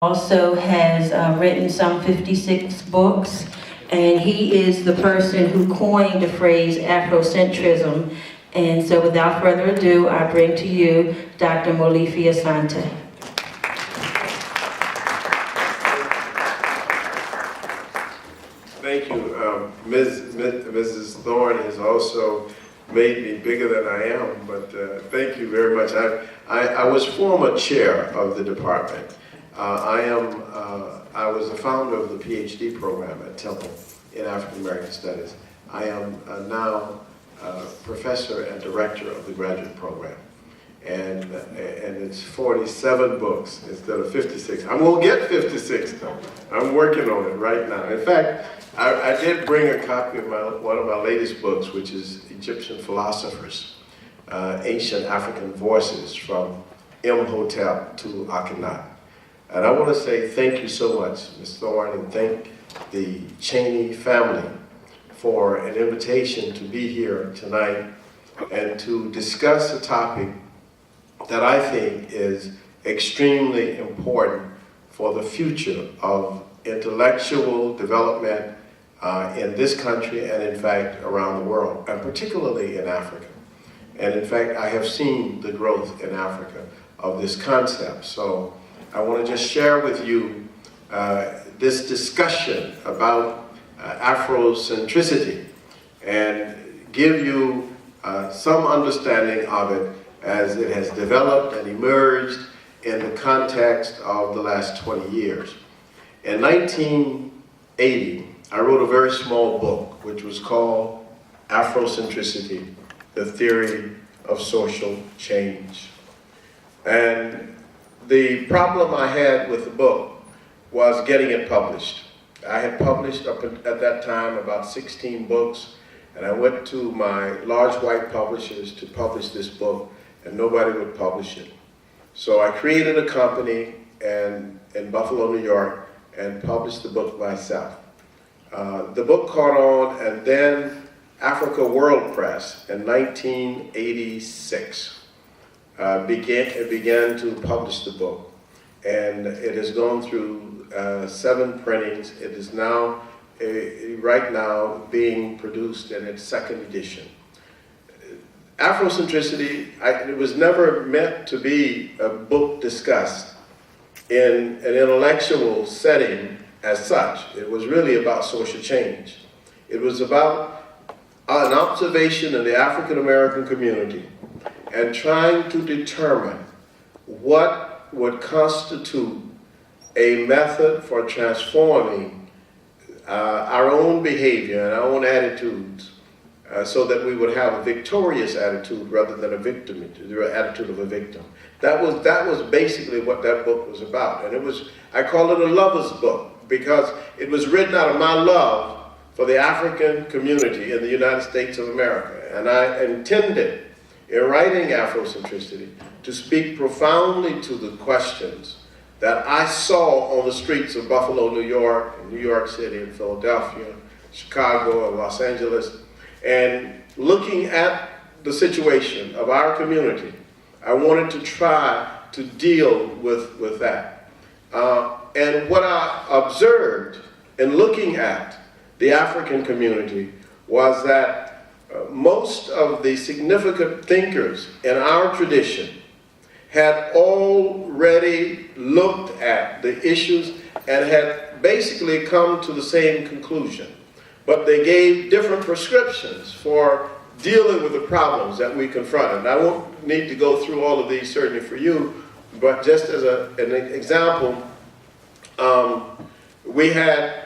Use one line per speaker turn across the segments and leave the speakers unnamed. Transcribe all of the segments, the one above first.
Also has written some 56 books, and he is the person who coined the phrase Afrocentrism. And so without further ado, I bring to you Dr. Molefi Asante.
Thank you. Mrs. Thorne has also made me bigger than I am, but thank you very much. I was former chair of the department. I was the founder of the PhD program at Temple in African American Studies. I am now professor and director of the graduate program. And it's 47 books instead of 56. I'm gonna get 56 though. I'm working on it right now. In fact, I did bring a copy of one of my latest books, which is Egyptian Philosophers, Ancient African Voices from Imhotep to Akhenaten. And I want to say thank you so much, Ms. Thorne, and thank the Cheyney family for an invitation to be here tonight and to discuss a topic that I think is extremely important for the future of intellectual development in this country and in fact around the world, and particularly in Africa. And in fact, I have seen the growth in Africa of this concept. So I want to just share with you this discussion about Afrocentricity and give you some understanding of it as it has developed and emerged in the context of the last 20 years. In 1980, I wrote a very small book which was called Afrocentricity, the Theory of Social Change. And the problem I had with the book was getting it published. I had published up at that time about 16 books, and I went to my large white publishers to publish this book, and nobody would publish it. So I created a company in Buffalo, New York, and published the book myself. The book caught on, and then Africa World Press in 1986 began to publish the book, and it has gone through 7 printings. It is now, right now, being produced in its 2nd edition. Afrocentricity, it was never meant to be a book discussed in an intellectual setting as such. It was really about social change. It was about an observation in the African American community and trying to determine what would constitute a method for transforming our own behavior and our own attitudes so that we would have a victorious attitude rather than the attitude of a victim. That was basically what that book was about. And I call it a lover's book because it was written out of my love for the African community in the United States of America. And I intended, in writing Afrocentricity, to speak profoundly to the questions that I saw on the streets of Buffalo, New York, and New York City, and Philadelphia, Chicago, and Los Angeles. And looking at the situation of our community, I wanted to try to deal with that. And what I observed in looking at the African community was that most of the significant thinkers in our tradition had already looked at the issues and had basically come to the same conclusion. But they gave different prescriptions for dealing with the problems that we confronted. I won't need to go through all of these certainly for you, but just as an example, we had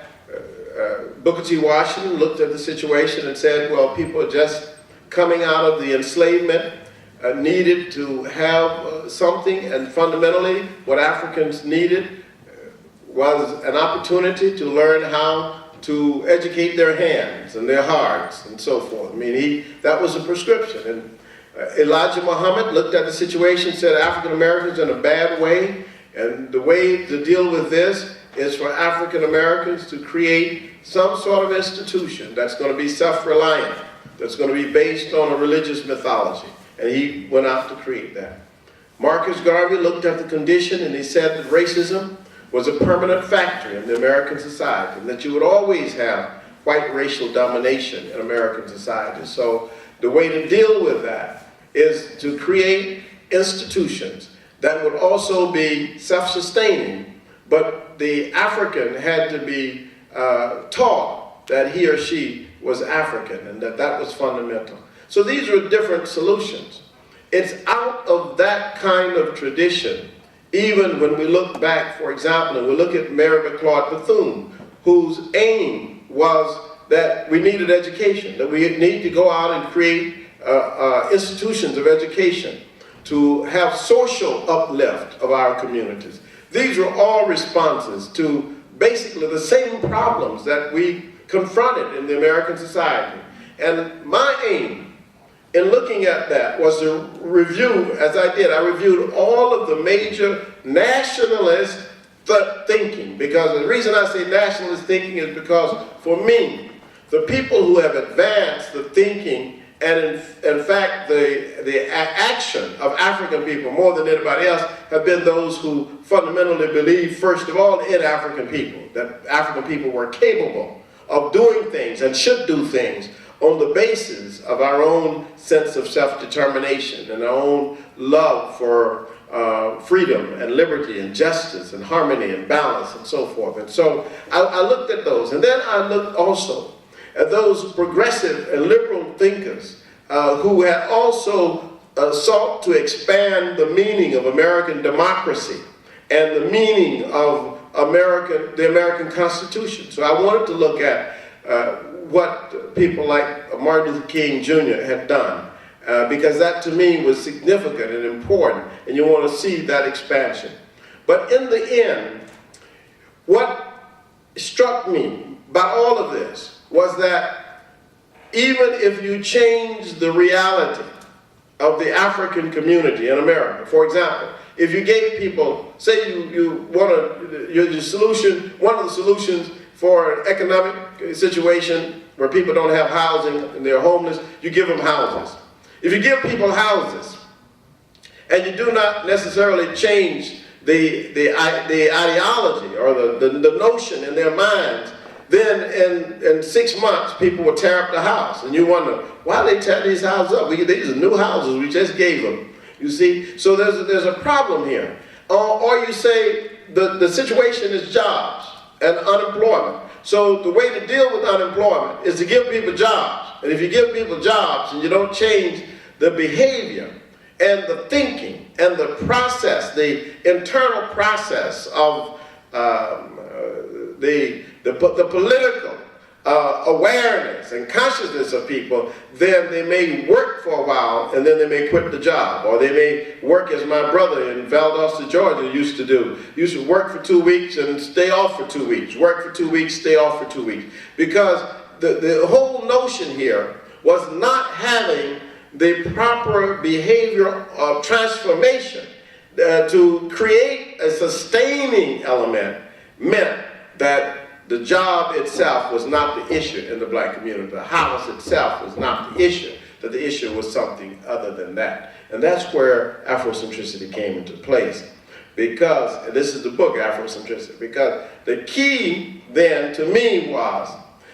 Booker T. Washington looked at the situation and said, well, people are just coming out of the enslavement, needed to have something, and fundamentally what Africans needed was an opportunity to learn how to educate their hands and their hearts and so forth. I mean, that was a prescription. And Elijah Muhammad looked at the situation and said African Americans are in a bad way, and the way to deal with this is for African Americans to create some sort of institution that's going to be self-reliant, that's going to be based on a religious mythology. And he went out to create that. Marcus Garvey looked at the condition and he said that racism was a permanent factor in the American society, and that you would always have white racial domination in American society. So the way to deal with that is to create institutions that would also be self-sustaining, but the African had to be taught that he or she was African and that that was fundamental. So these were different solutions. It's out of that kind of tradition, even when we look back, for example, and we look at Mary McLeod Bethune, whose aim was that we needed education, that we need to go out and create institutions of education to have social uplift of our communities. These were all responses to basically the same problems that we confronted in the American society. And my aim in looking at that was to review, as I did, I reviewed all of the major nationalist thinking, because the reason I say nationalist thinking is because, for me, the people who have advanced the thinking and in fact the action of African people more than anybody else have been those who fundamentally believe, first of all, in African people, that African people were capable of doing things and should do things on the basis of our own sense of self-determination and our own love for freedom and liberty and justice and harmony and balance and so forth. And so I looked at those, and then I looked also at those progressive and liberal thinkers who had also sought to expand the meaning of American democracy and the meaning of the American Constitution. So I wanted to look at what people like Martin Luther King Jr. had done, because that to me was significant and important, and you want to see that expansion. But in the end, what struck me about all of this was that even if you change the reality of the African community in America, for example, if you gave people, say you want your solution, one of the solutions for an economic situation where people don't have housing and they're homeless, you give them houses. If you give people houses and you do not necessarily change the ideology or the notion in their minds, then in 6 months people will tear up the house, and you wonder, why they tear these houses up? These are new houses we just gave them. You see, so there's a problem here. Or you say the situation is jobs and unemployment. So the way to deal with unemployment is to give people jobs. And if you give people jobs and you don't change the behavior and the thinking and the process, the internal process of the political awareness and consciousness of people, then they may work for a while and then they may quit the job. Or they may work as my brother in Valdosta, Georgia used to do. He used to work for 2 weeks and stay off for 2 weeks. Work for 2 weeks, stay off for 2 weeks. Because the whole notion here was not having the proper behavior of transformation to create a sustaining element meant that the job itself was not the issue in the black community. The house itself was not the issue, that the issue was something other than that. And that's where Afrocentricity came into place. Because, and this is the book, Afrocentricity, because the key then to me was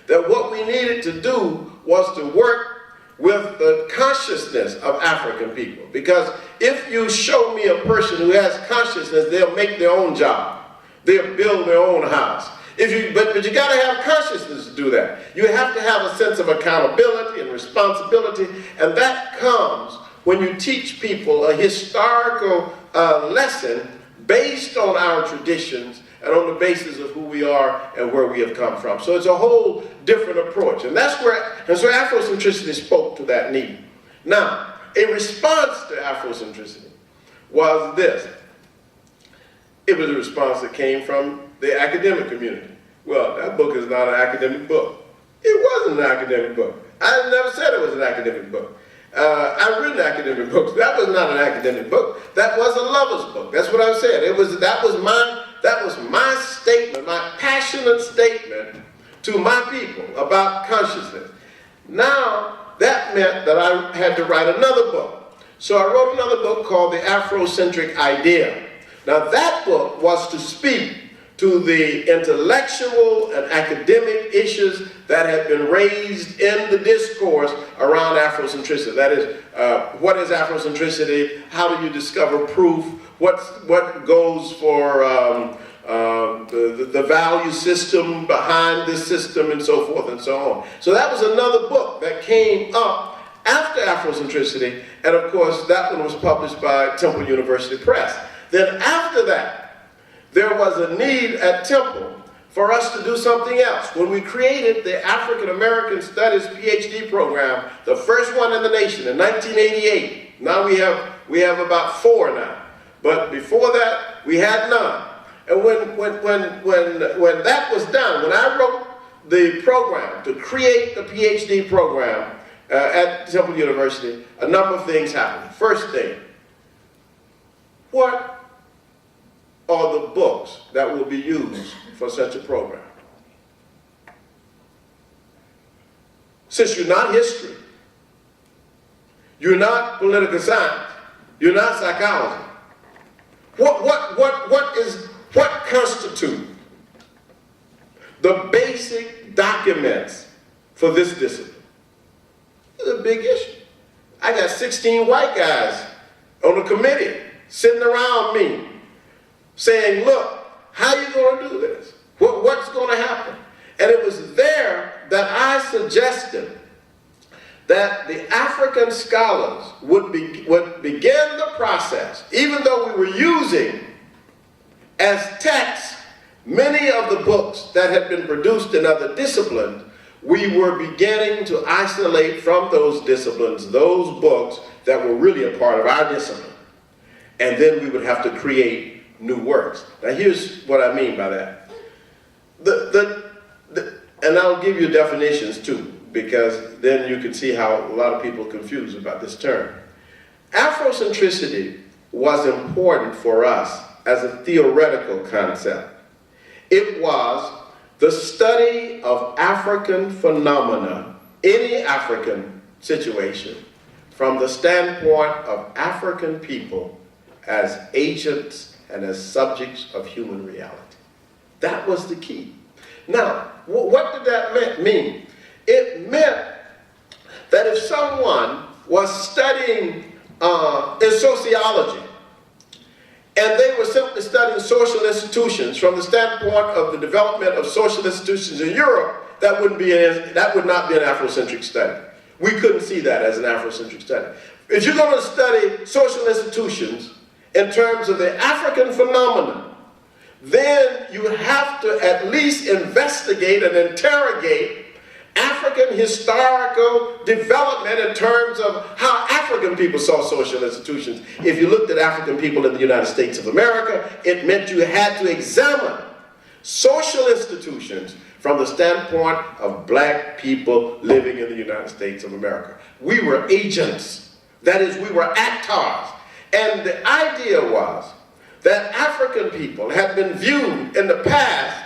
that what we needed to do was to work with the consciousness of African people. Because if you show me a person who has consciousness, they'll make their own job. They'll build their own house. But you got to have consciousness to do that. You have to have a sense of accountability and responsibility, and that comes when you teach people a historical lesson based on our traditions and on the basis of who we are and where we have come from. So it's a whole different approach, and so Afrocentricity spoke to that need. Now, a response to Afrocentricity was this. It was a response that came from the academic community. Well, that book is not an academic book. It wasn't an academic book. I never said it was an academic book. I've written academic books. That was not an academic book. That was a lover's book. That's what I said. That was my statement, my passionate statement to my people about consciousness. Now, that meant that I had to write another book. So I wrote another book called The Afrocentric Idea. Now that book was to speak to the intellectual and academic issues that have been raised in the discourse around Afrocentricity. That is, what is Afrocentricity? How do you discover proof? What goes for the value system behind this system, and so forth and so on. So that was another book that came up after Afrocentricity, and of course that one was published by Temple University Press. Then after that, there was a need at Temple for us to do something else. When we created the African American Studies PhD program, the first one in the nation in 1988. Now we have about 4 now, but before that we had none. And when that was done, when I wrote the program to create the PhD program at Temple University, a number of things happened. First thing, what are the books that will be used for such a program? Since you're not history, you're not political science, you're not psychology, what constitute the basic documents for this discipline? It's a big issue. I got 16 white guys on the committee sitting around me saying, look, how are you going to do this? What's going to happen? And it was there that I suggested that the African scholars would begin the process, even though we were using as text many of the books that had been produced in other disciplines. We were beginning to isolate from those disciplines those books that were really a part of our discipline. And then we would have to create new works. Now here's what I mean by that. And I'll give you definitions too, because then you can see how a lot of people are confused about this term. Afrocentricity was important for us as a theoretical concept. It was the study of African phenomena, any African situation, from the standpoint of African people as agents and as subjects of human reality. That was the key. Now, what did that mean? It meant that if someone was studying in sociology, and they were simply studying social institutions from the standpoint of the development of social institutions in Europe, that would not be an Afrocentric study. We couldn't see that as an Afrocentric study. If you're going to study social institutions in terms of the African phenomenon, then you have to at least investigate and interrogate African historical development in terms of how African people saw social institutions. If you looked at African people in the United States of America, it meant you had to examine social institutions from the standpoint of black people living in the United States of America. We were agents. That is, we were actors. And the idea was that African people had been viewed in the past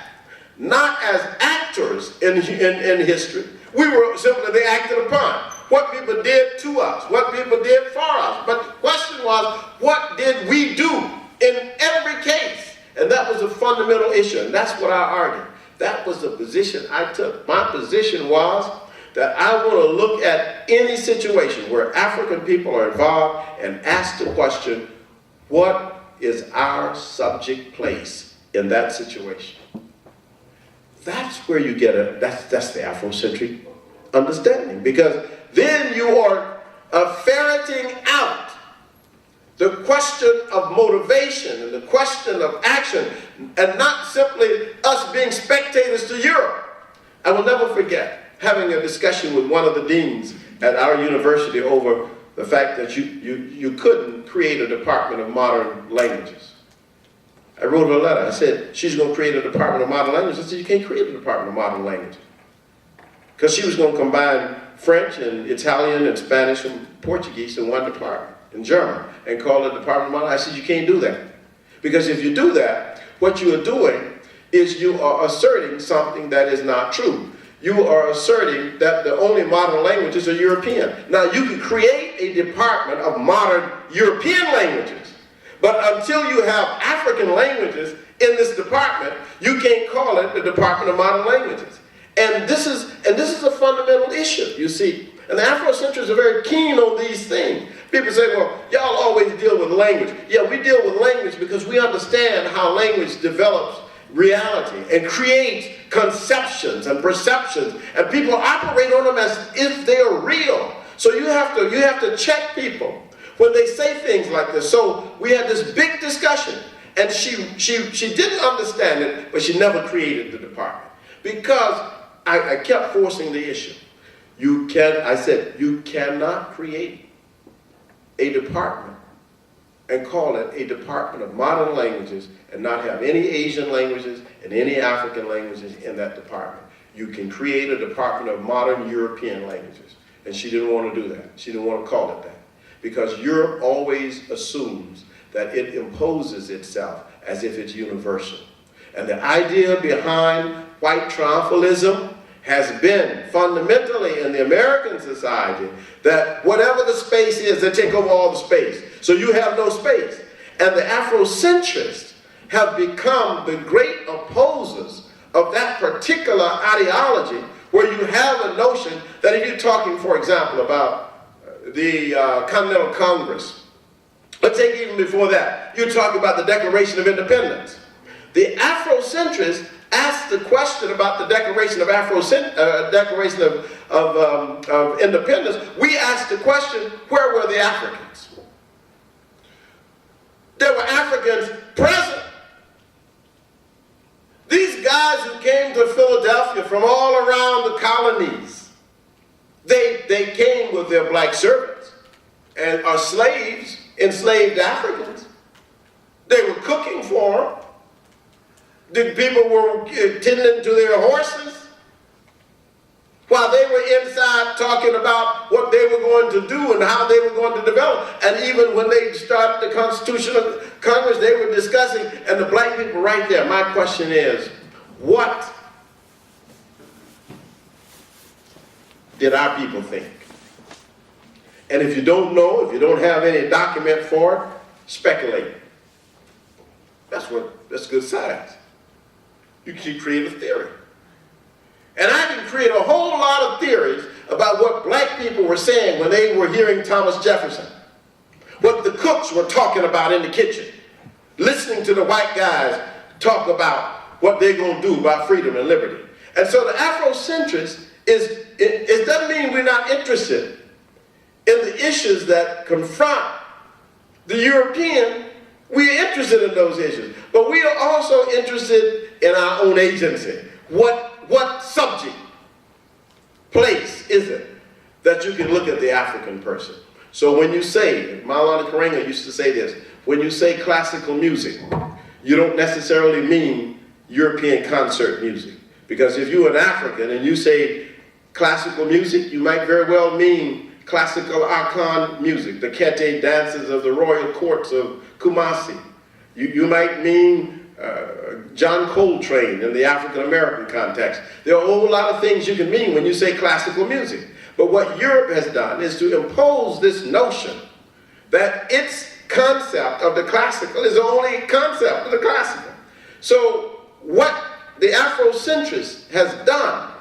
not as actors in history. We were simply, they acted upon what people did to us, what people did for us. But the question was, what did we do in every case? And that was a fundamental issue, and that's what I argued. That was the position I took. My position was that I want to look at any situation where African people are involved and ask the question, what is our subject place in that situation? That's where you get that's the Afrocentric understanding, because then you are ferreting out the question of motivation and the question of action, and not simply us being spectators to Europe. I will never forget having a discussion with one of the deans at our university over the fact that you couldn't create a department of modern languages. I wrote her a letter. I said, she's going to create a department of modern languages. I said, you can't create a department of modern languages. Because she was going to combine French and Italian and Spanish and Portuguese in one department, and German, and call it Department of Modern. I said, you can't do that. Because if you do that, what you are doing is you are asserting something that is not true. You are asserting that the only modern languages are European. Now, you can create a department of modern European languages, but until you have African languages, in this department, you can't call it the Department of Modern Languages. And this is a fundamental issue, you see. And the Afrocentrics are very keen on these things. People say, well, y'all always deal with language. Yeah, we deal with language because we understand how language develops reality and creates conceptions and perceptions, and people operate on them as if they are real. So you have to check people when they say things like this. So we had this big discussion, and she didn't understand it, but she never created the department because I kept forcing the issue. I said, you cannot create a department and call it a Department of Modern Languages and not have any Asian languages and any African languages in that department. You can create a Department of Modern European Languages. And she didn't want to do that. She didn't want to call it that. Because Europe always assumes that it imposes itself as if it's universal. And the idea behind white triumphalism has been fundamentally in the American society that whatever the space is, they take over all the space. So you have no space. And the Afrocentrists have become the great opposers of that particular ideology, where you have a notion that if you're talking, for example, about the Continental Congress, let's take even before that, you're talking about the Declaration of Independence. The Afrocentrists asked the question about the Declaration of of Independence. We asked the question, where were the Africans? There were Africans present. These guys who came to Philadelphia from all around the colonies, they came with their black servants and are slaves, enslaved Africans. They were cooking for them. The people were tending to their horses while they were inside talking about what they were going to do and how they were going to develop. And even when they started the Constitutional Congress, they were discussing, and the black people right there. My question is, what did our people think? And if you don't know, if you don't have any document for it, speculate. That's good science. You can create a theory. And I can create a whole lot of theories about what black people were saying when they were hearing Thomas Jefferson. What the cooks were talking about in the kitchen. Listening to the white guys talk about what they're going to do about freedom and liberty. And so the Afrocentrics it doesn't mean we're not interested in the issues that confront the European. We're interested in those issues. But we are also interested in our own agency. What subject, place is it that you can look at the African person? So when you say, Maulana Karenga used to say this, when you say classical music, you don't necessarily mean European concert music. Because if you're an African and you say classical music, you might very well mean classical Akan music, the Kete dances of the royal courts of Kumasi. You might mean John Coltrane in the African-American context. There are a whole lot of things you can mean when you say classical music. But what Europe has done is to impose this notion that its concept of the classical is the only concept of the classical. So what the Afrocentrist has done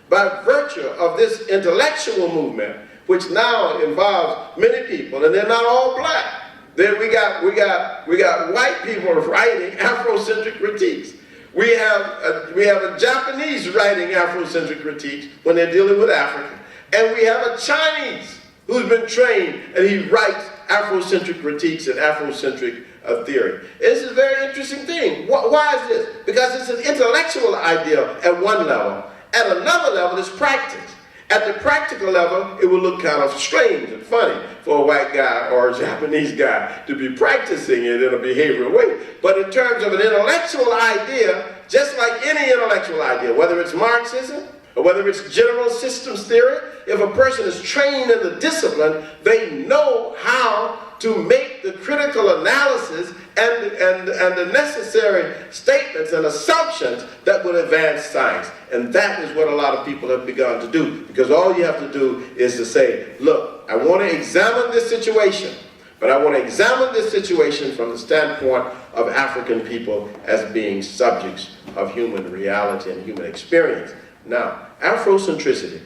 by virtue of this intellectual movement, which now involves many people, and they're not all black. Then we got white people writing Afrocentric critiques. We have a Japanese writing Afrocentric critiques when they're dealing with Africa. And we have a Chinese who's been trained, and he writes Afrocentric critiques and Afrocentric theory. This is a very interesting thing. Why is this? Because it's an intellectual idea at one level. At another level, it's practice. At the practical level, it would look kind of strange and funny for a white guy or a Japanese guy to be practicing it in a behavioral way. But in terms of an intellectual idea, just like any intellectual idea, whether it's Marxism or whether it's general systems theory, if a person is trained in the discipline, they know how to make the critical analysis and the necessary statements and assumptions that would advance science. And that is what a lot of people have begun to do. Because all you have to do is to say, look, I want to examine this situation But I want to examine this situation from the standpoint of African people as being subjects of human reality and human experience. Now, Afrocentricity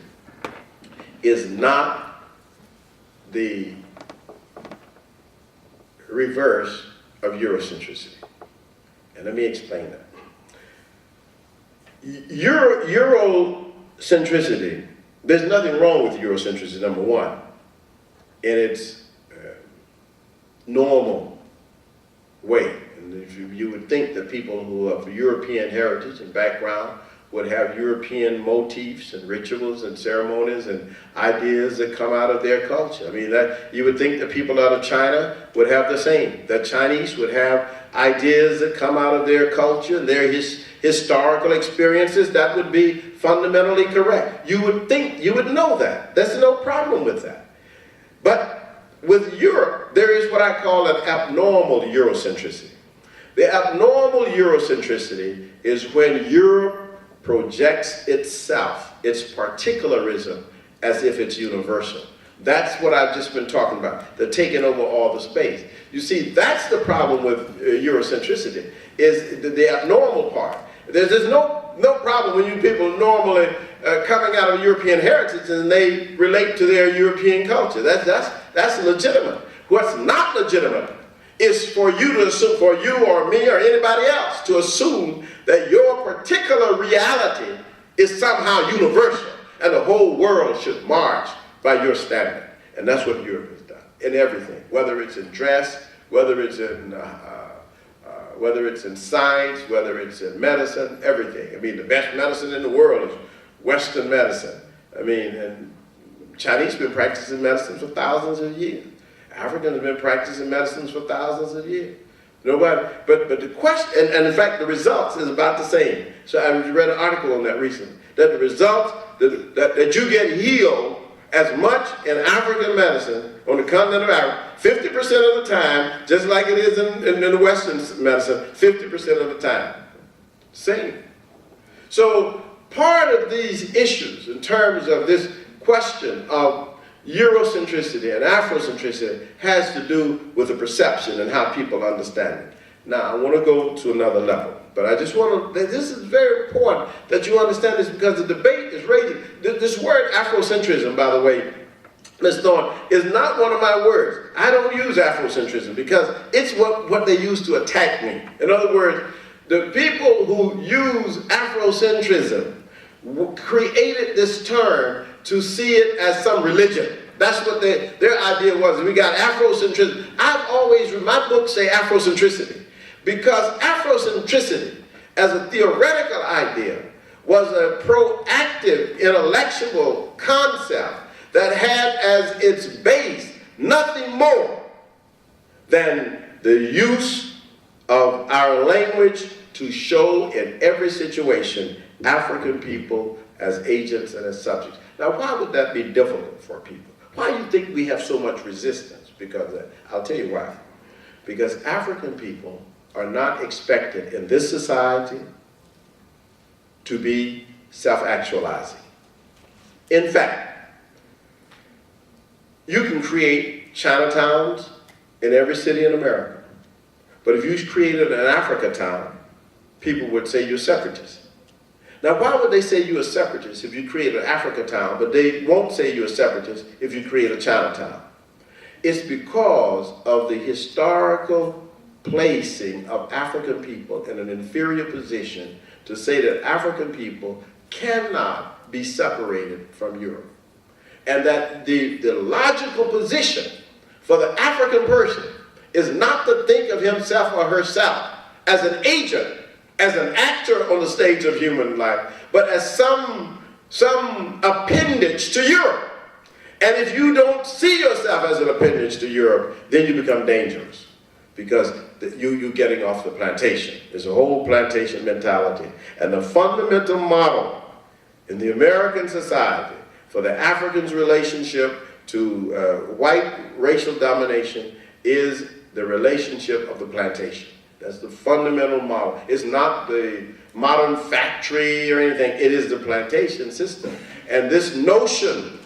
is not the reverse of Eurocentricity. And let me explain that. Eurocentricity, there's nothing wrong with Eurocentrism, number one, in its normal way. And if you would think that people who are of European heritage and background would have European motifs and rituals and ceremonies and ideas that come out of their culture. I mean, that you would think that people out of China would have the same. That Chinese would have ideas that come out of their culture and their historical experiences. That would be fundamentally correct. You would think, you would know that. There's no problem with that. But with Europe, there is what I call an abnormal Eurocentricity. The abnormal Eurocentricity is when Europe projects itself, its particularism, as if it's universal. That's what I've just been talking about, the taking over all the space. You see, that's the problem with Eurocentricity, is the abnormal part. There's no problem when you people normally coming out of European heritage and they relate to their European culture. That's legitimate. What's not legitimate is for you to assume, for you or me or anybody else to assume that your particular reality is somehow universal and the whole world should march by your standard. And that's what Europe has done in everything, whether it's in dress, whether it's in science, whether it's in medicine, everything. I mean, the best medicine in the world is Western medicine. I mean, and Chinese have been practicing medicine for thousands of years. Africans have been practicing medicines for thousands of years. Nobody, but the question, and in fact the results is about the same. So I read an article on that recently, that the results, that you get healed as much in African medicine on the continent of Africa, 50% of the time, just like it is in the Western medicine, 50% of the time. Same. So part of these issues in terms of this question of Eurocentricity and Afrocentricity has to do with the perception and how people understand it. Now, I want to go to another level, but I just want to, this is very important that you understand this because the debate is raging. This word Afrocentrism, by the way, Ms. Thorne, is not one of my words. I don't use Afrocentrism because it's what they use to attack me. In other words, the people who use Afrocentrism created this term to see it as some religion. That's what their idea was. We got Afrocentrism. I've always, my books say Afrocentricity, because Afrocentricity, as a theoretical idea, was a proactive intellectual concept that had as its base nothing more than the use of our language to show in every situation African people as agents and as subjects. Now, why would that be difficult for people? Why do you think we have so much resistance? Because I'll tell you why. Because African people are not expected in this society to be self-actualizing. In fact, you can create Chinatowns in every city in America. But if you created an Africa town, people would say you're separatist. Now, why would they say you're a separatist if you create an Africa town, but they won't say you're a separatist if you create a Chinatown? It's because of the historical placing of African people in an inferior position to say that African people cannot be separated from Europe. And that the logical position for the African person is not to think of himself or herself as an agent, as an actor on the stage of human life, but as some appendage to Europe. And if you don't see yourself as an appendage to Europe, then you become dangerous, because you're getting off the plantation. There's a whole plantation mentality. And the fundamental model in the American society for the African's relationship to white racial domination is the relationship of the plantation. That's the fundamental model. It's not the modern factory or anything. It is the plantation system. And this notion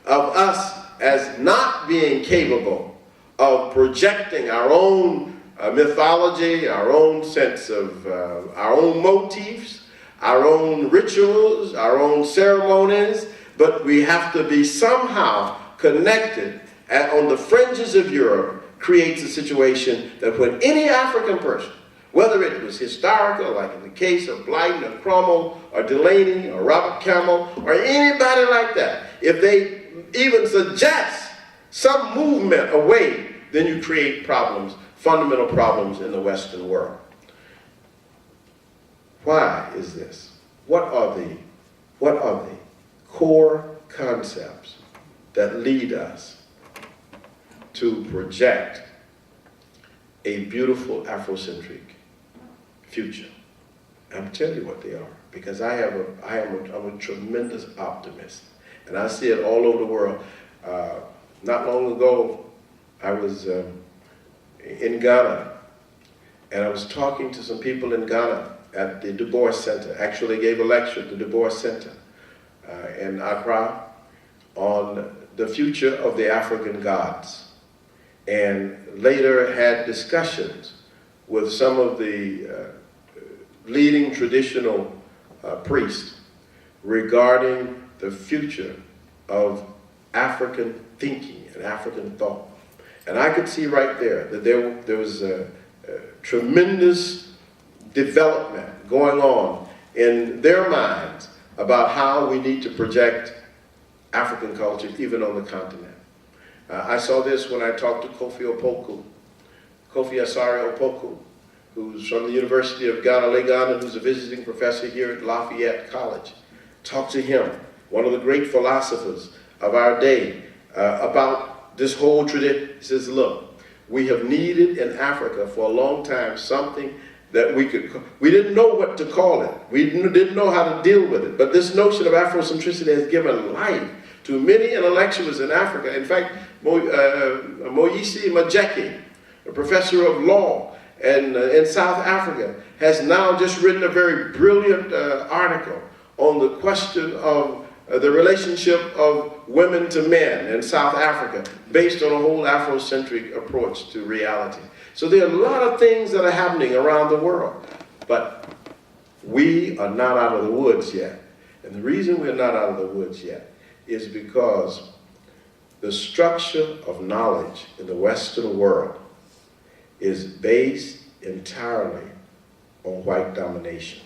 of us as not being capable of projecting our own mythology, our own sense of our own motifs, our own rituals, our own ceremonies, but we have to be somehow connected on the fringes of Europe, creates a situation that when any African person, whether it was historical, like in the case of Blyton or Cromwell or Delaney or Robert Camel or anybody like that, if they even suggest some movement away, then you create problems, fundamental problems in the Western world. Why is this? What are the core concepts that lead us to project a beautiful Afrocentric future? I'm telling you what they are, because I'm a tremendous optimist, and I see it all over the world. Not long ago, I was in Ghana, and I was talking to some people in Ghana at the Du Bois Center. Actually gave a lecture at the Du Bois Center in Accra on the future of the African gods, and later had discussions with some of the leading traditional priests regarding the future of African thinking and African thought. And I could see right there that there was a tremendous development going on in their minds about how we need to project African culture even on the continent. I saw this when I talked to Kofi Asare Opoku, who's from the University of Ghana, Ghana, who's a visiting professor here at Lafayette College. Talked to him, one of the great philosophers of our day, about this whole tradition. He says, look, we have needed in Africa for a long time something that we didn't know what to call it. We didn't know how to deal with it. But this notion of Afrocentricity has given life to many intellectuals in Africa. In fact, Moyisi Majeki, a professor of law in South Africa, has now just written a very brilliant article on the question of the relationship of women to men in South Africa, based on a whole Afrocentric approach to reality. So there are a lot of things that are happening around the world, but we are not out of the woods yet. And the reason we're not out of the woods yet is because the structure of knowledge in the Western world is based entirely on white domination.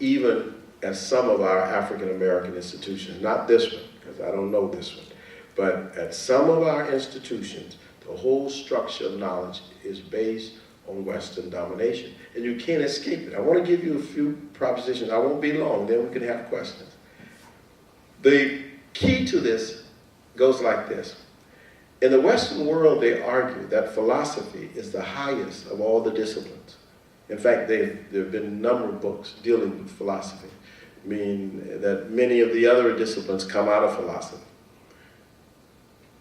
Even at some of our African American institutions, not this one, because I don't know this one, but at some of our institutions, the whole structure of knowledge is based on Western domination, and you can't escape it. I want to give you a few propositions. I won't be long, then we can have questions. The key to this goes like this. In the Western world, they argue that philosophy is the highest of all the disciplines. In fact, there have been a number of books dealing with philosophy, meaning that many of the other disciplines come out of philosophy.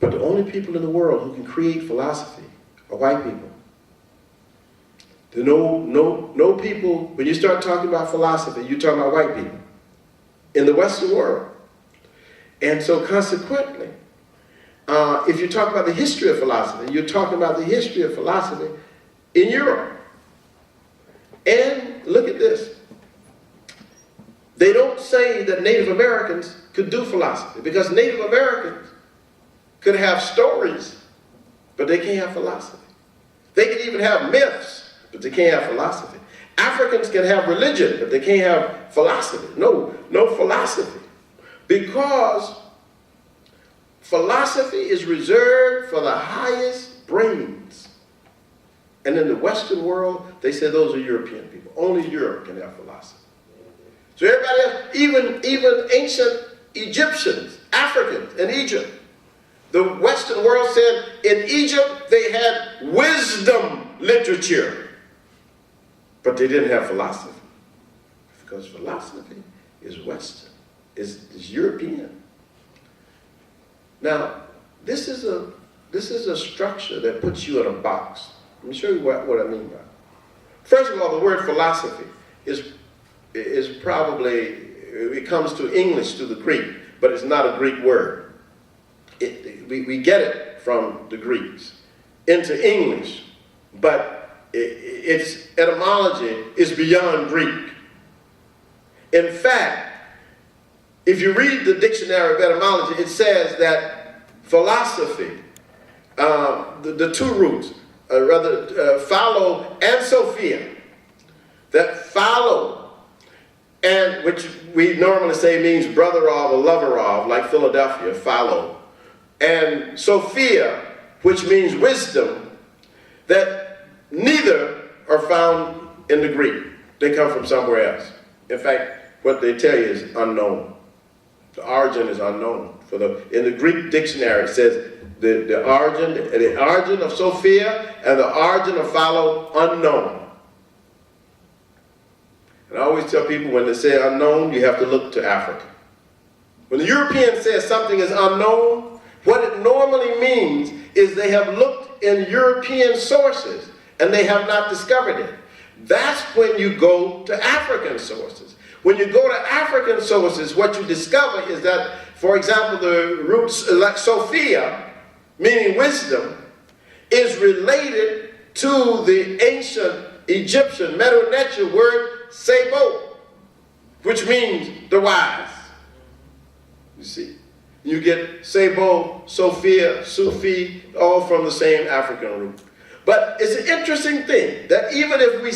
But the only people in the world who can create philosophy are white people. There are no people, when you start talking about philosophy, you're talking about white people in the Western world. And so consequently, if you talk about the history of philosophy, you're talking about the history of philosophy in Europe. And look at this. They don't say that Native Americans could do philosophy, because Native Americans could have stories, but they can't have philosophy. They can even have myths, but they can't have philosophy. Africans can have religion, but they can't have philosophy. No philosophy. Because philosophy is reserved for the highest brains. And in the Western world, they say those are European people. Only Europe can have philosophy. So everybody else, even ancient Egyptians, Africans in Egypt, the Western world said in Egypt they had wisdom literature, but they didn't have philosophy, because philosophy is Western, is European. Now, this is a structure that puts you in a box. Let me show you what I mean by it. First of all, the word philosophy is probably, it comes to English through the Greek, but it's not a Greek word. We get it from the Greeks into English, but its etymology is beyond Greek. In fact, if you read the dictionary of etymology, it says that philosophy, the two roots, follow and Sophia, that follow, and which we normally say means brother of or lover of, like Philadelphia, follow, and Sophia, which means wisdom, that neither are found in the Greek. They come from somewhere else. In fact, what they tell you is unknown. The origin is unknown. In the Greek dictionary, it says the origin of Sophia and the origin of follow, unknown. And I always tell people when they say unknown, you have to look to Africa. When the European says something is unknown, what it normally means is they have looked in European sources and they have not discovered it. That's when you go to African sources. When you go to African sources, what you discover is that, for example, the roots like Sophia, meaning wisdom, is related to the ancient Egyptian Medo-Netia word Sebo, which means the wise. You see, you get Sebo, Sophia, Sufi, all from the same African root. But it's an interesting thing that even if we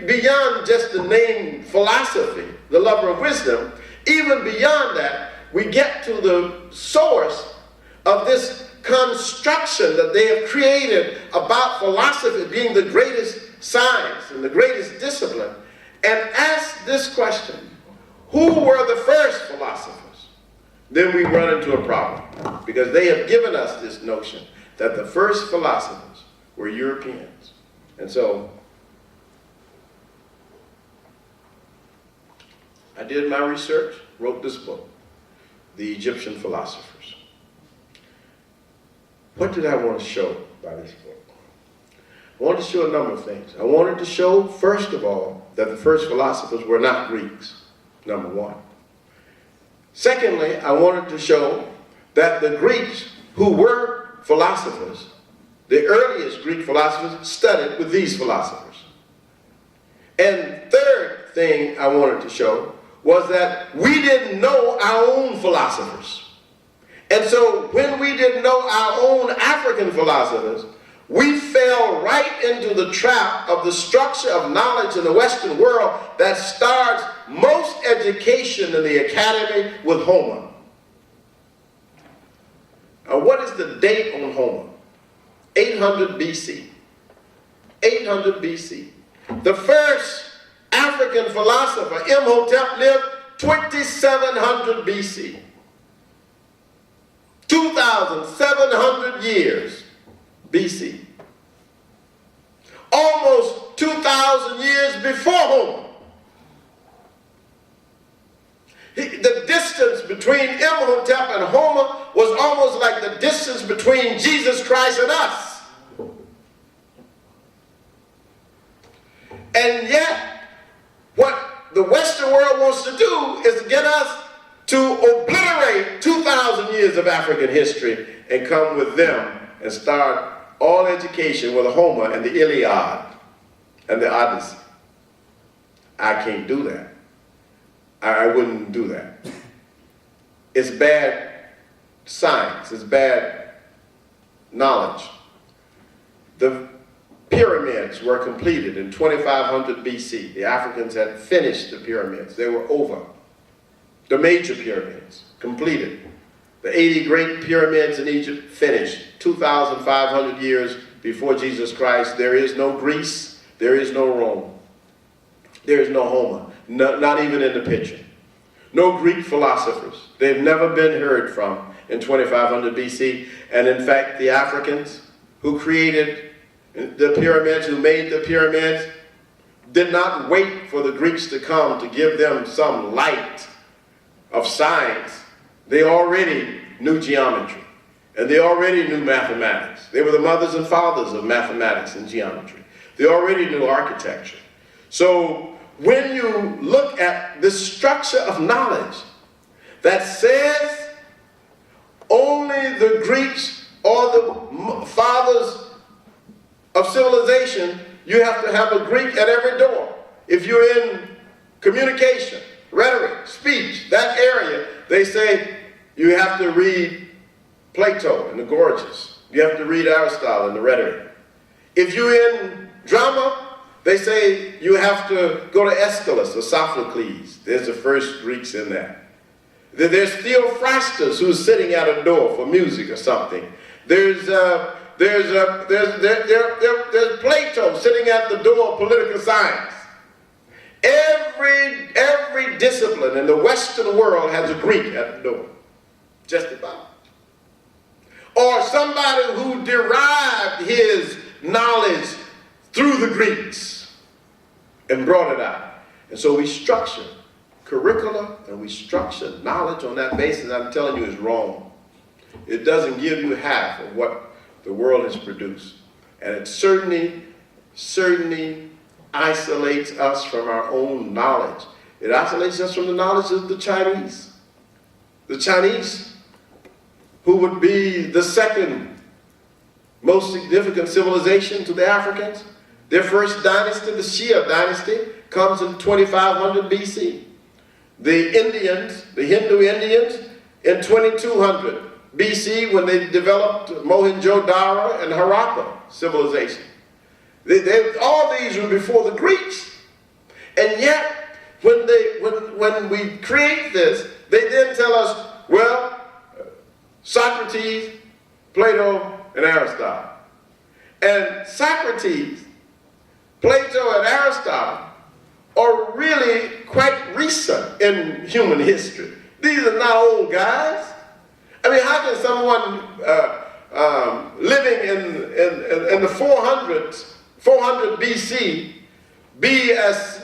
beyond just the name philosophy, the lover of wisdom, even beyond that, we get to the source of this construction that they have created about philosophy being the greatest science and the greatest discipline, and ask this question: who were the first philosophers? Then we run into a problem, because they have given us this notion that the first philosophers were Europeans. And so I did my research, wrote this book, The Egyptian Philosophers. What did I want to show by this book? I wanted to show a number of things. I wanted to show, first of all, that the first philosophers were not Greeks, number one. Secondly, I wanted to show that the Greeks who were philosophers, the earliest Greek philosophers, studied with these philosophers. And third thing I wanted to show was that we didn't know our own philosophers. And so when we didn't know our own African philosophers, we fell right into the trap of the structure of knowledge in the Western world that starts most education in the academy with Homer. Now, what is the date on Homer? 800 BC. 800 BC. The first African philosopher, Imhotep, lived 2700 BC. 2,700 years BC. Almost 2,000 years before Homer. The distance between Imhotep and Homer was almost like the distance between Jesus Christ and us. And yet, what the Western world wants to do is get us to obliterate 2,000 years of African history and come with them and start all education with Homer and the Iliad and the Odyssey. I can't do that. I wouldn't do that. It's bad science. It's bad knowledge. The pyramids were completed in 2500 BC. The Africans had finished the pyramids. They were over. The major pyramids completed. The 80 great pyramids in Egypt finished 2,500 years before Jesus Christ. There is no Greece. There is no Rome. There is no Homer. Not even in the picture. No Greek philosophers. They've never been heard from in 2500 BC. And in fact, the Africans who created the pyramids, who made the pyramids, did not wait for the Greeks to come to give them some light of science. They already knew geometry. And they already knew mathematics. They were the mothers and fathers of mathematics and geometry. They already knew architecture. So when you look at this structure of knowledge that says only the Greeks or the fathers of civilization, you have to have a Greek at every door. If you're in communication, rhetoric, speech, that area, they say you have to read Plato and the Gorgias. You have to read Aristotle and the rhetoric. If you're in drama, they say you have to go to Aeschylus or Sophocles. There's the first Greeks in there. There's Theophrastus who's sitting at a door for music or something. There's Plato sitting at the door of political science. Every discipline in the Western world has a Greek at the door, just about. Or somebody who derived his knowledge through the Greeks and brought it out. And so we structure curricula and we structure knowledge on that basis. I'm telling you, it's wrong. It doesn't give you half of what the world has produced. And it certainly isolates us from our own knowledge. It isolates us from the knowledge of the Chinese. The Chinese, who would be the second most significant civilization to the Africans. Their first dynasty, the Shia dynasty, comes in 2500 BC. The Indians, the Hindu Indians, in 2200 BC, when they developed Mohenjo-Daro and Harappa civilization. All these were before the Greeks. And yet, when we create this, they then tell us, well, Socrates, Plato, and Aristotle. And Socrates, Plato, and Aristotle are really quite recent in human history. These are not old guys. I mean, how can someone living in the 400 BC be as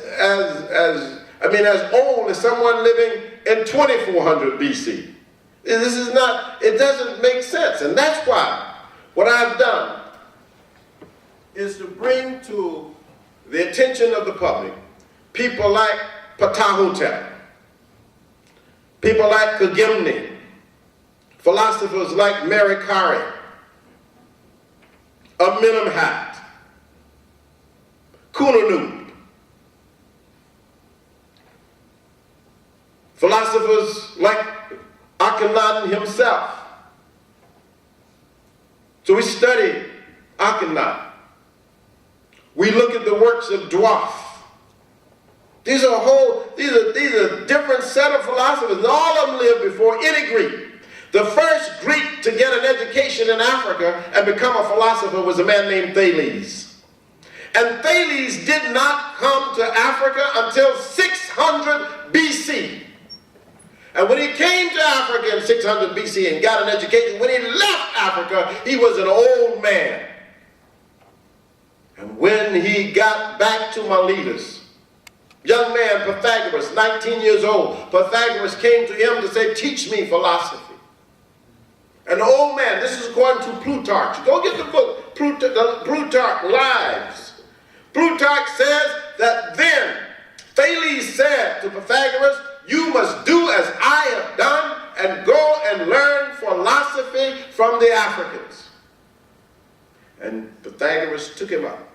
old as someone living in 2400 BC? This is not, it doesn't make sense. And that's why what I've done is to bring to the attention of the public people like Ptahhotep, people like Kagimni, philosophers like Merikari, Amenemhat, Kununut, philosophers like Akhenaten himself. So we study Akhenaten. We look at the works of Dwarf. These are different set of philosophers, and all of them lived before any Greek. The first Greek to get an education in Africa and become a philosopher was a man named Thales. And Thales did not come to Africa until 600 BC. And when he came to Africa in 600 BC and got an education, when he left Africa, he was an old man. And when he got back to Miletus, young man Pythagoras, 19 years old, Pythagoras came to him to say, teach me philosophy. And the old man, this is according to Plutarch. Go get the book, Plutarch Lives. Plutarch says that then Thales said to Pythagoras, you must do as I have done and go and learn philosophy from the Africans. And Pythagoras took him up.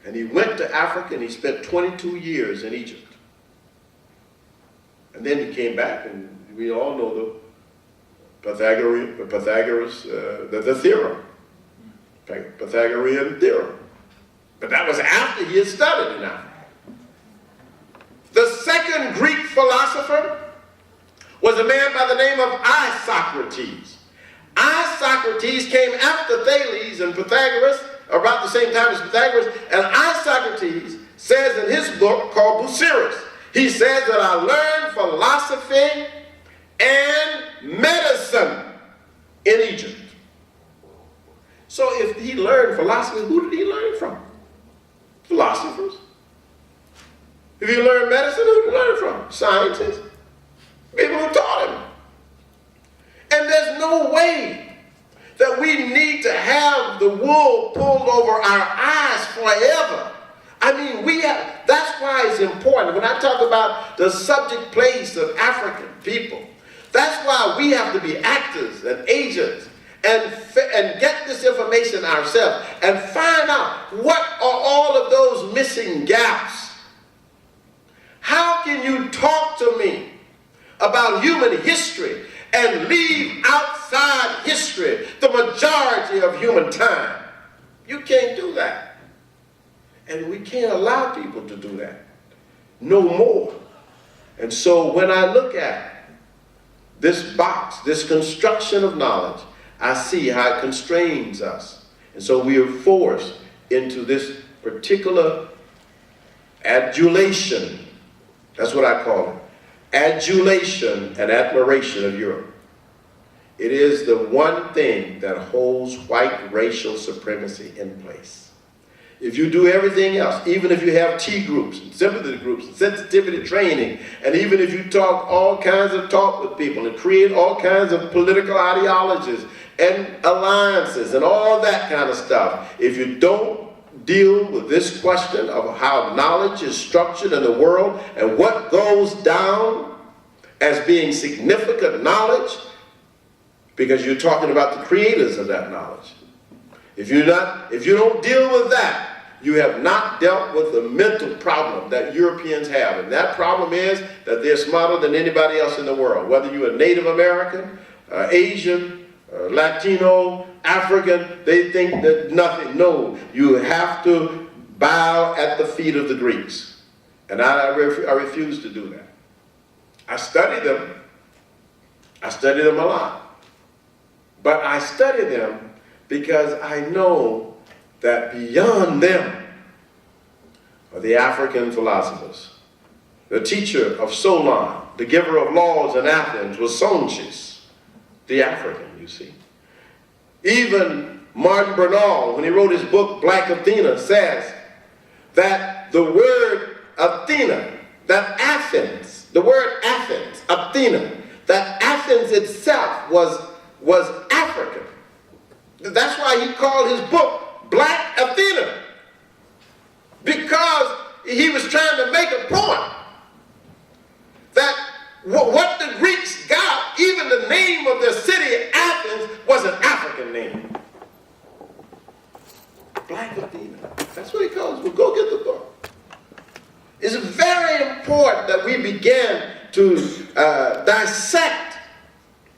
And he went to Africa and he spent 22 years in Egypt. And then he came back, and we all know the Pythagoras, the theorem, Pythagorean theorem. But that was after he had studied in Africa. The second Greek philosopher was a man by the name of Isocrates. Isocrates came after Thales and Pythagoras, about the same time as Pythagoras, and Isocrates says in his book called Bucerus, he says that I learned philosophy and medicine in Egypt. So if he learned philosophy, who did he learn from? Philosophers. If he learned medicine, who did he learn from? Scientists. People who taught him. And there's no way that we need to have the wool pulled over our eyes forever. I mean, that's why it's important. When I talk about the subject place of African people, That's why we have to be actors and agents and get this information ourselves and find out what are all of those missing gaps. How can you talk to me about human history and leave outside history the majority of human time? You can't do that. And we can't allow people to do that no more. And so when I look at this box, this construction of knowledge, I see how it constrains us. And so we are forced into this particular adulation. That's what I call it. Adulation and admiration of Europe. It is the one thing that holds white racial supremacy in place. If you do everything else, even if you have T groups, and sympathy groups, and sensitivity training, and even if you talk all kinds of talk with people and create all kinds of political ideologies and alliances and all that kind of stuff, if you don't deal with this question of how knowledge is structured in the world and what goes down as being significant knowledge, because you're talking about the creators of that knowledge. If you don't deal with that, you have not dealt with the mental problem that Europeans have. And that problem is that they're smarter than anybody else in the world. Whether you're a Native American, Asian, Latino, African, they think that nothing. No, you have to bow at the feet of the Greeks. And I refuse to do that. I study them. I study them a lot. But I study them because I know that beyond them are the African philosophers. The teacher of Solon, the giver of laws in Athens, was Sonchis, the African, you see. Even Martin Bernal, when he wrote his book, Black Athena, says that the word Athena, that Athens, the word Athens, Athena, that Athens itself was African. That's why he called his book Black Athena, because he was trying to make a point that what the Greeks got, even the name of their city, Athens, was an African name. Black Athena. That's what he calls it. Well, go get the book. It's very important that we begin to dissect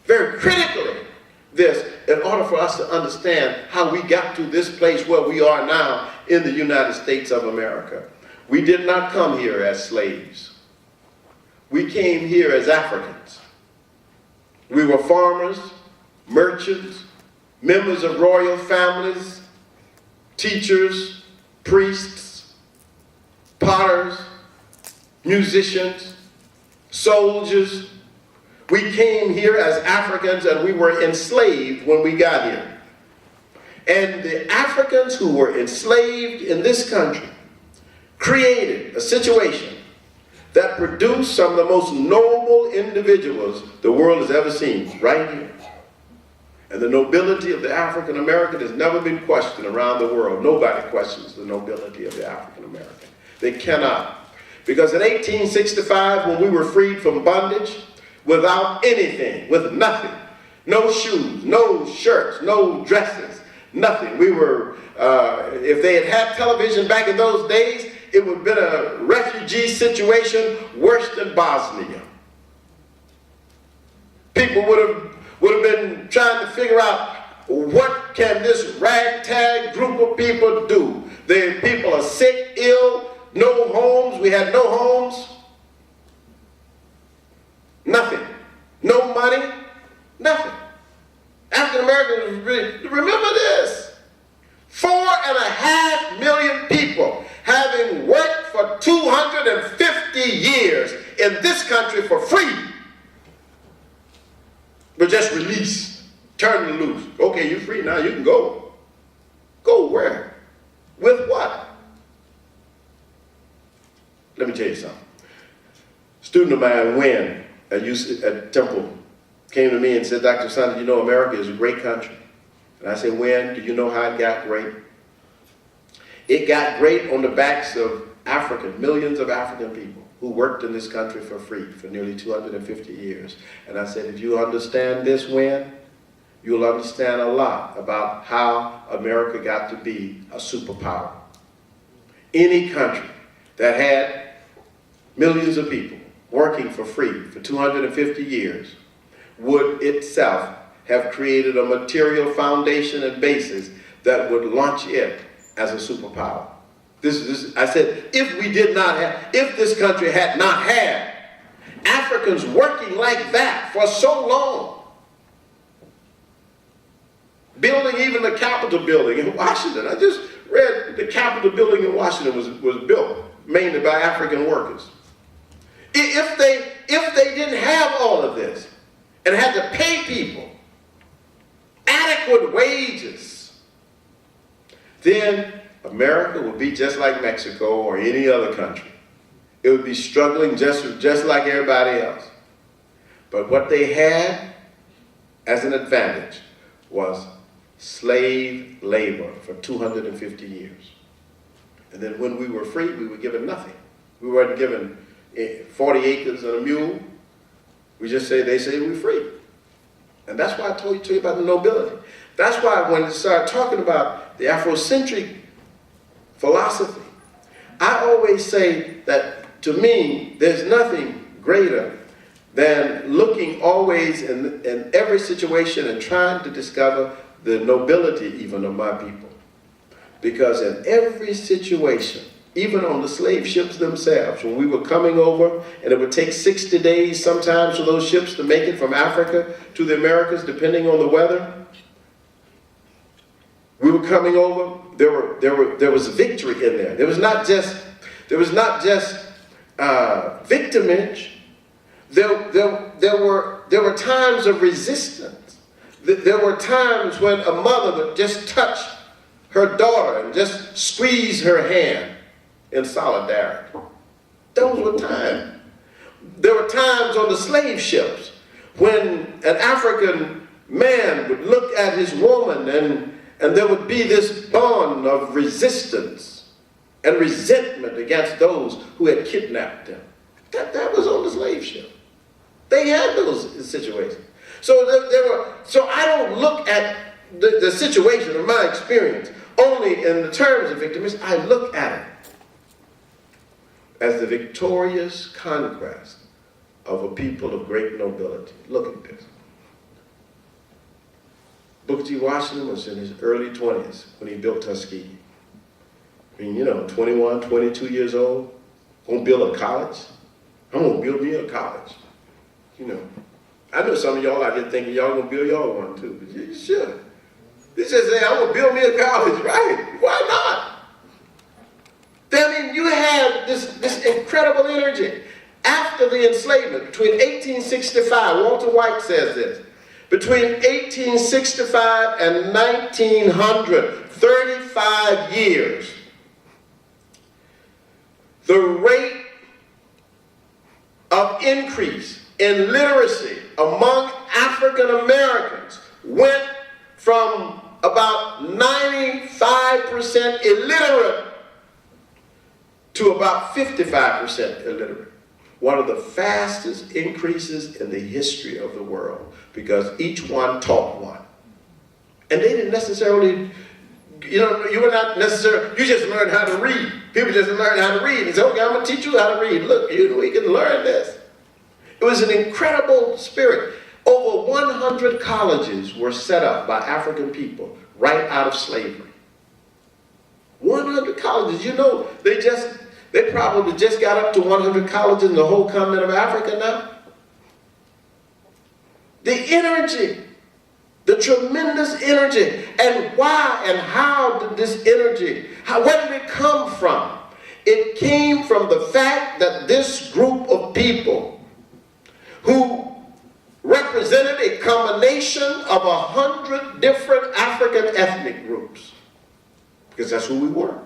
very critically this in order for us to understand how we got to this place where we are now in the United States of America. We did not come here as slaves. We came here as Africans. We were farmers, merchants, members of royal families, teachers, priests, potters, musicians, soldiers. We came here as Africans and we were enslaved when we got here. And the Africans who were enslaved in this country created a situation that produced some of the most noble individuals the world has ever seen, right here. And the nobility of the African American has never been questioned around the world. Nobody questions the nobility of the African American. They cannot. Because in 1865, when we were freed from bondage, without anything, with nothing, no shoes, no shirts, no dresses, nothing. We were, if they had television back in those days, it would have been a refugee situation worse than Bosnia. People would have been trying to figure out, what can this ragtag group of people do? The people are sick, ill, no homes. We had no homes. Nothing. No money. Nothing. African Americans, remember this. 4.5 million people having worked for 250 years in this country for free were just released, turned loose. Okay, you're free now, you can go. Go where? With what? Let me tell you something. A student of mine, Wynn, at Temple, came to me and said, Dr. Asante, you know America is a great country. And I said, Wynn, do you know how it got great? It got great on the backs of millions of African people. who worked in this country for free for nearly 250 years. And I said, if you understand this, Win, you'll understand a lot about how America got to be a superpower. Any country that had millions of people working for free for 250 years would itself have created a material foundation and basis that would launch it as a superpower. I said, if this country had not had Africans working like that for so long, building even the Capitol building in Washington. I just read the Capitol building in Washington was built mainly by African workers. If they didn't have all of this and had to pay people adequate wages, then America would be just like Mexico or any other country. It would be struggling just like everybody else. But what they had as an advantage was slave labor for 250 years. And then when we were free, we were given nothing. We weren't given 40 acres and a mule. They say we're free. And that's why I told you about the nobility. That's why when I started talking about the Afrocentric philosophy, I always say that to me, there's nothing greater than looking always in every situation and trying to discover the nobility even of my people. Because in every situation, even on the slave ships themselves, when we were coming over, and it would take 60 days sometimes for those ships to make it from Africa to the Americas, depending on the weather, we were coming over, there was victory in there. There was not just victimage. There were times of resistance. There were times when a mother would just touch her daughter and just squeeze her hand in solidarity. Those were times. There were times on the slave ships when an African man would look at his woman and there would be this bond of resistance and resentment against those who had kidnapped them. That was on the slave ship. They had those situations. So I don't look at the situation of my experience only in the terms of victims. I look at it as the victorious conquest of a people of great nobility. Look at this. Booker T. Washington was in his early 20s when he built Tuskegee. I mean, 21, 22 years old, gonna build a college. I'm gonna build me a college. I know some of y'all out here thinking y'all gonna build y'all one too, but you should. He just say, I'm gonna build me a college, right? Why not? You had this incredible energy. After the enslavement, between 1865, Walter White says this, between 1865 and 1900, 35 years, the rate of increase in literacy among African Americans went from about 95% illiterate to about 55% illiterate. One of the fastest increases in the history of the world, because each one taught one. And they didn't necessarily, you just learned how to read. People just learned how to read. They said, okay, I'm gonna teach you how to read. Look, we can learn this. It was an incredible spirit. Over 100 colleges were set up by African people right out of slavery. 100 colleges, they probably just got up to 100 colleges in the whole continent of Africa now. The energy, the tremendous energy, and why and how did this energy, where did it come from? It came from the fact that this group of people who represented a combination of 100 different African ethnic groups, because that's who we were.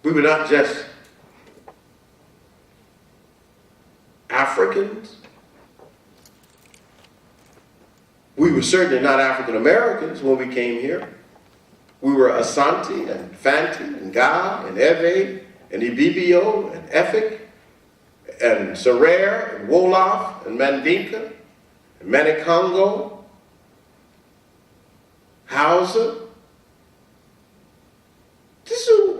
We were not just Africans. We were certainly not African Americans when we came here. We were Asante and Fanti and Ga and Ewe and Ibibio and Efik and Serer and Wolof and Mandinka and Manikongo, Hausa.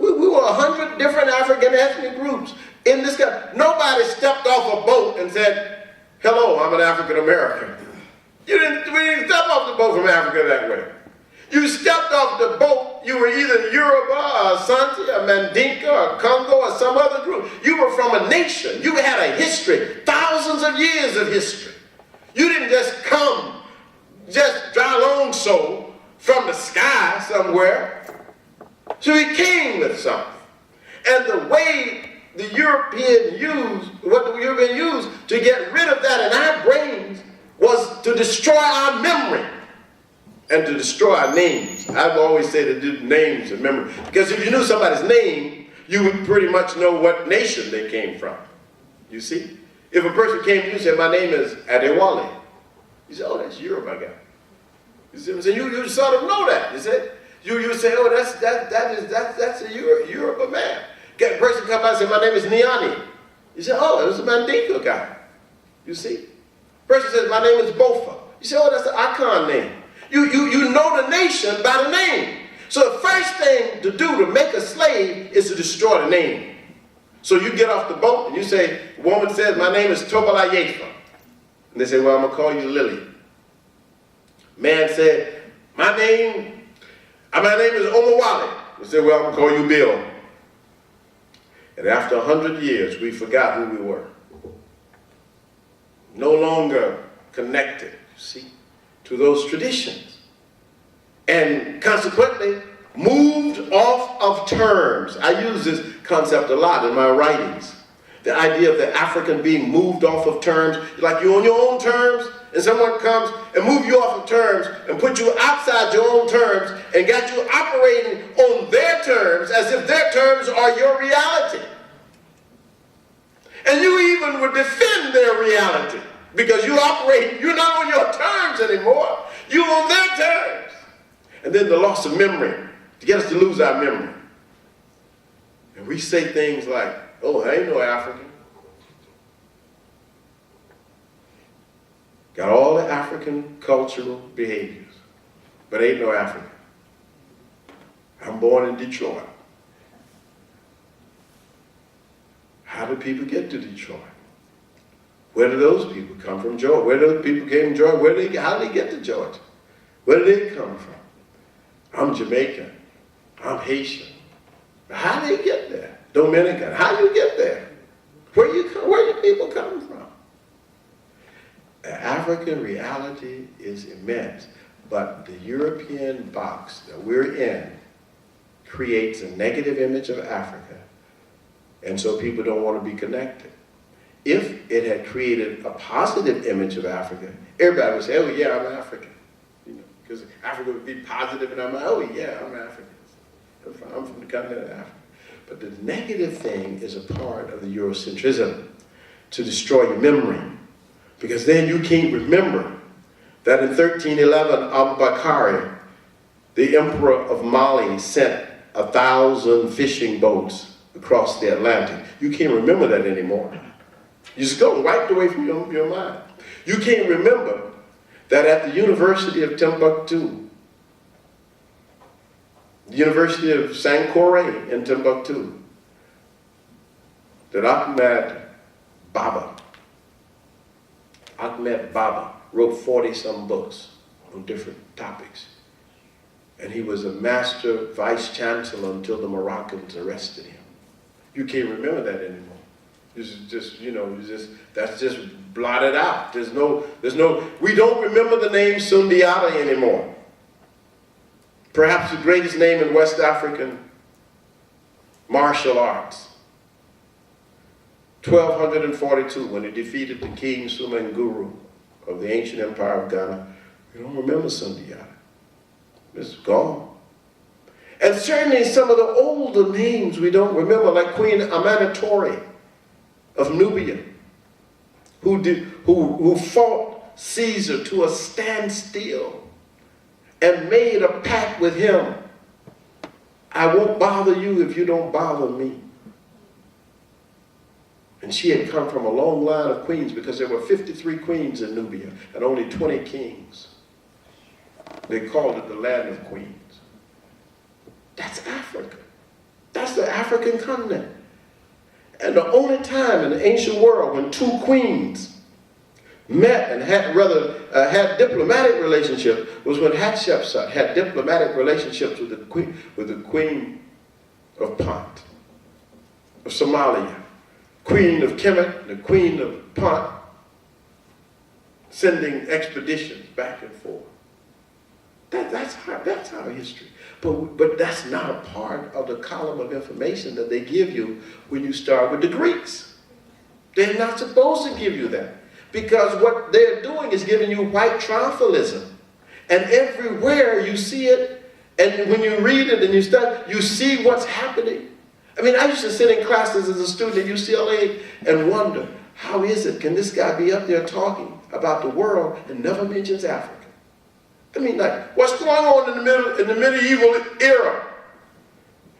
We were 100 different African ethnic groups in this country. Nobody stepped off a boat and said, hello, I'm an African American. We didn't step off the boat from Africa that way. You stepped off the boat, you were either Yoruba or Asante or Mandinka or Congo or some other group. You were from a nation. You had a history, thousands of years of history. You didn't just come, just dry long soul from the sky somewhere. So he came with something. And the way the European used, what the European used to get rid of that in our brains was to destroy our memory and to destroy our names. I've always said to do names and memory. Because if you knew somebody's name, you would pretty much know what nation they came from. You see? If a person came to you and said, my name is Adewale, you say, oh, that's Yoruba guy. You see what I'm saying? You sort of know that. You say, you say, oh, that's a Yoruba man. Get a person come by and say, my name is Niani. You say, oh, it's a Mandinka guy. You see? Person says, my name is Bofa. You say, oh, that's the Akan name. You know the nation by the name. So the first thing to do to make a slave is to destroy the name. So you get off the boat and you say, the woman says, my name is Tobala Yefa. And they say, well, I'm going to call you Lily. Man said, my name is Omawale. They say, well, I'm going to call you Bill. And after 100 years, we forgot who we were. No longer connected, you see, to those traditions. And consequently, moved off of terms. I use this concept a lot in my writings. The idea of the African being moved off of terms, like you're on your own terms, and someone comes and move you off of terms and put you outside your own terms and got you operating on their terms as if their terms are your reality. And you even would defend their reality because you're not on your terms anymore. You're on their terms. And then the loss of memory, to get us to lose our memory. And we say things like, oh, I ain't no African. Got all the African cultural behaviors, but ain't no African. I'm born in Detroit. How did people get to Detroit? Where did those people come from? Georgia. Where did those people came from Georgia? How did they get to Georgia? Where did they come from? I'm Jamaican. I'm Haitian. How did they get there? Dominican. How do you get there? Where do people come from? The African reality is immense, but the European box that we're in creates a negative image of Africa, and so people don't want to be connected. If it had created a positive image of Africa, everybody would say, oh yeah, I'm African. You know, because Africa would be positive and I'm like, oh yeah, I'm African. I'm from the continent of Africa. But the negative thing is a part of the Eurocentrism, to destroy your memory. Because then you can't remember that in 1311, Abubakar, the emperor of Mali, sent 1,000 fishing boats across the Atlantic. You can't remember that anymore. You just go wiped away from your mind. You can't remember that at the University of Timbuktu, the University of Sankore in Timbuktu, that Ahmed Baba wrote 40-some books on different topics. And he was a master vice chancellor until the Moroccans arrested him. You can't remember that anymore. That's just blotted out. We don't remember the name Sundiata anymore. Perhaps the greatest name in West African martial arts. 1242, when he defeated the King Sumenguru of the ancient empire of Ghana. We don't remember Sundiata. It's gone. And certainly some of the older names we don't remember, like Queen Amanitore of Nubia, who fought Caesar to a standstill and made a pact with him I won't bother you if you don't bother me. And she had come from a long line of queens because there were 53 queens in Nubia and only 20 kings. They called it the land of queens. That's Africa. That's the African continent. And the only time in the ancient world when two queens met and had diplomatic relationships was when Hatshepsut had diplomatic relationships with the queen of Punt, of Somalia, queen of Kemet, the queen of Punt, sending expeditions back and forth. That's our history. But that's not a part of the column of information that they give you when you start with the Greeks. They're not supposed to give you that. Because what they're doing is giving you white triumphalism. And everywhere you see it, and when you read it and you study, you see what's happening. I mean, I used to sit in classes as a student at UCLA and wonder, how is it, can this guy be up there talking about the world and never mentions Africa? I mean, like, what's going on in the medieval era?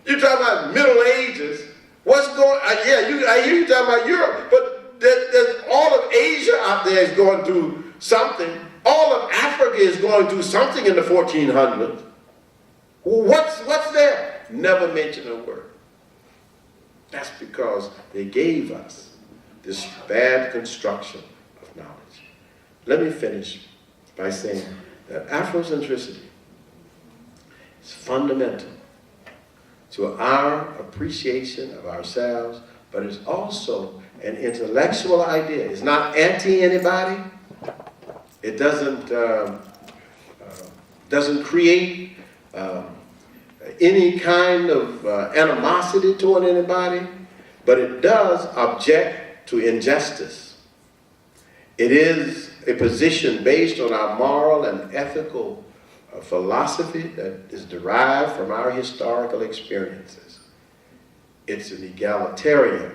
You're talking about Middle Ages. What's going on? I hear you talking about Europe, but there's all of Asia out there is going through something. All of Africa is going through something in the 1400s. What's there? Never mention a word. That's because they gave us this bad construction of knowledge. Let me finish by saying that Afrocentricity is fundamental to our appreciation of ourselves, but it's also an intellectual idea. It's not anti-anybody. It doesn't create any kind of animosity toward anybody, but it does object to injustice. It is a position based on our moral and ethical philosophy that is derived from our historical experiences. It's an egalitarian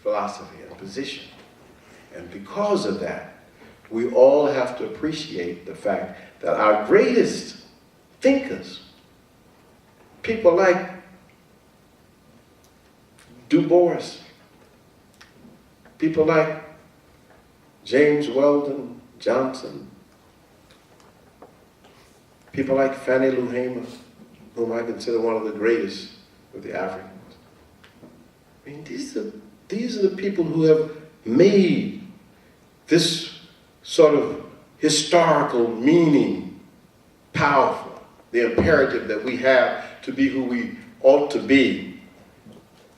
philosophy and position. And because of that, we all have to appreciate the fact that our greatest thinkers, people like Du Bois, people like James Weldon Johnson, people like Fannie Lou Hamer, whom I consider one of the greatest of the Africans. I mean, these are the people who have made this sort of historical meaning powerful, the imperative that we have to be who we ought to be.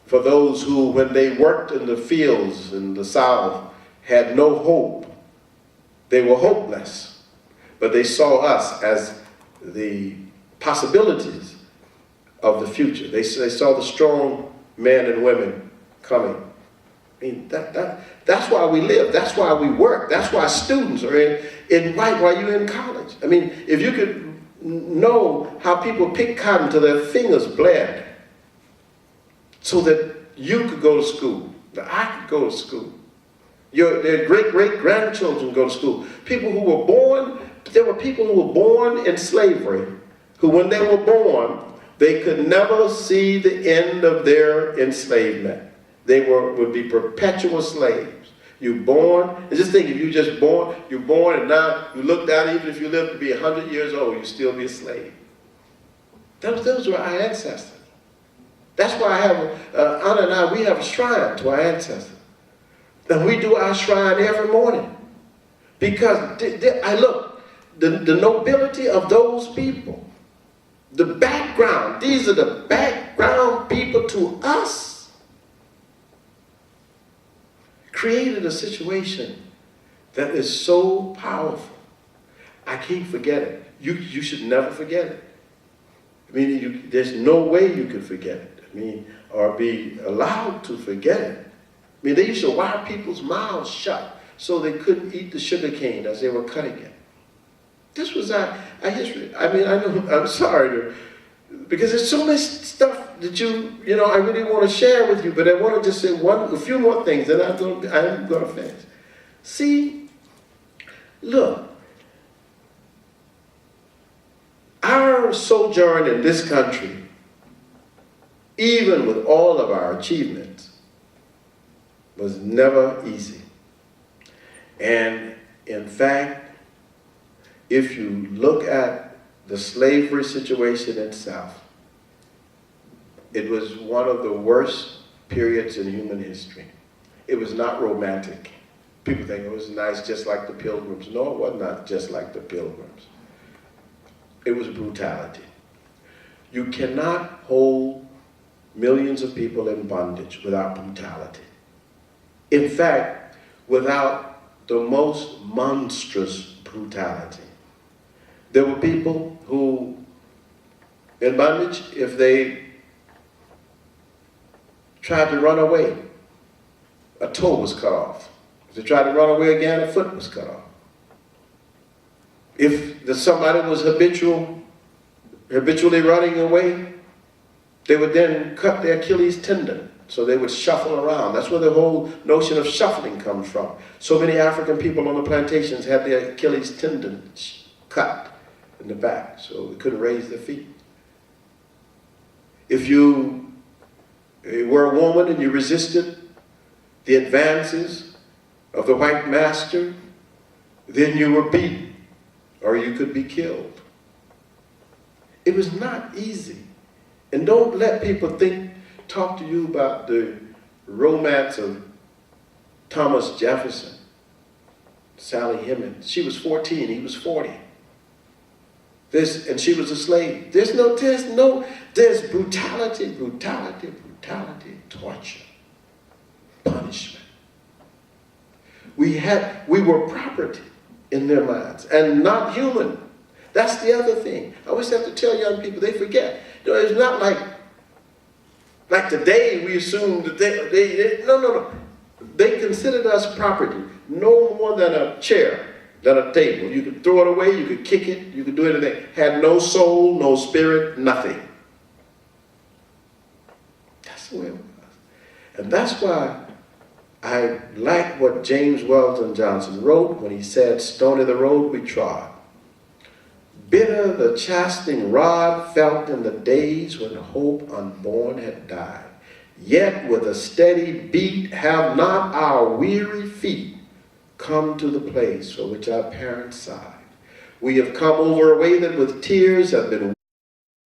For those who, when they worked in the fields in the South, had no hope. They were hopeless, but they saw us as the possibilities of the future. They saw the strong men and women coming. I mean, that's why we live. That's why we work. That's why students are in while you're in college. I mean, if you could know how people pick cotton till their fingers bled so that you could go to school, that I could go to school, their great-great-grandchildren go to school. People who were born, there were people who were born in slavery, who when they were born, they could never see the end of their enslavement. They would be perpetual slaves. You're born, and just think, if you just born, you're born, and now you look down, even if you live to be 100 years old, you still be a slave. Those were our ancestors. That's why I have, Anna and I, we have a shrine to our ancestors. And we do our shrine every morning. Because, I look, the nobility of those people, the background, these are the background people to us, created a situation that is so powerful. I can't forget it. You should never forget it. I mean, there's no way you could forget it. I mean, or be allowed to forget it. I mean, they used to wire people's mouths shut so they couldn't eat the sugar cane as they were cutting it. This was our history. I mean, I know, I'm sorry, because there's so much stuff that I really want to share with you, but I want to just say a few more things, and I'm going to finish. See, look, Our sojourn in this country, even with all of our achievements, was never easy. And in fact, if you look at the slavery situation itself, it was one of the worst periods in human history. It was not romantic. People think it was nice, just like the Pilgrims. No, it was not just like the Pilgrims. It was brutality. You cannot hold millions of people in bondage without brutality. In fact, without the most monstrous brutality. There were people who, in bondage, if they tried to run away, a toe was cut off. If they tried to run away again, a foot was cut off. If somebody was habitually running away, they would then cut their Achilles tendon, so they would shuffle around. That's where the whole notion of shuffling comes from. So many African people on the plantations had their Achilles tendon cut in the back, so they couldn't raise their feet. If you were a woman and you resisted the advances of the white master, then you were beaten, or you could be killed. It was not easy. And don't let people talk to you about the romance of Thomas Jefferson, Sally Hemings. She was 14, he was 40. And she was a slave. There's brutality, torture, punishment. We were property in their minds and not human. That's the other thing. I always have to tell young people, they forget. You know, it's not like today we assume that no. They considered us property, no more than a chair, than a table. You could throw it away, you could kick it, you could do anything. Had no soul, no spirit, nothing. That's the way it was. And that's why I like what James Weldon Johnson wrote when he said, "Stony the road we trod. Bitter the chastening rod felt in the days when hope unborn had died. Yet with a steady beat have not our weary feet come to the place for which our parents sighed. We have come over a way that with tears have been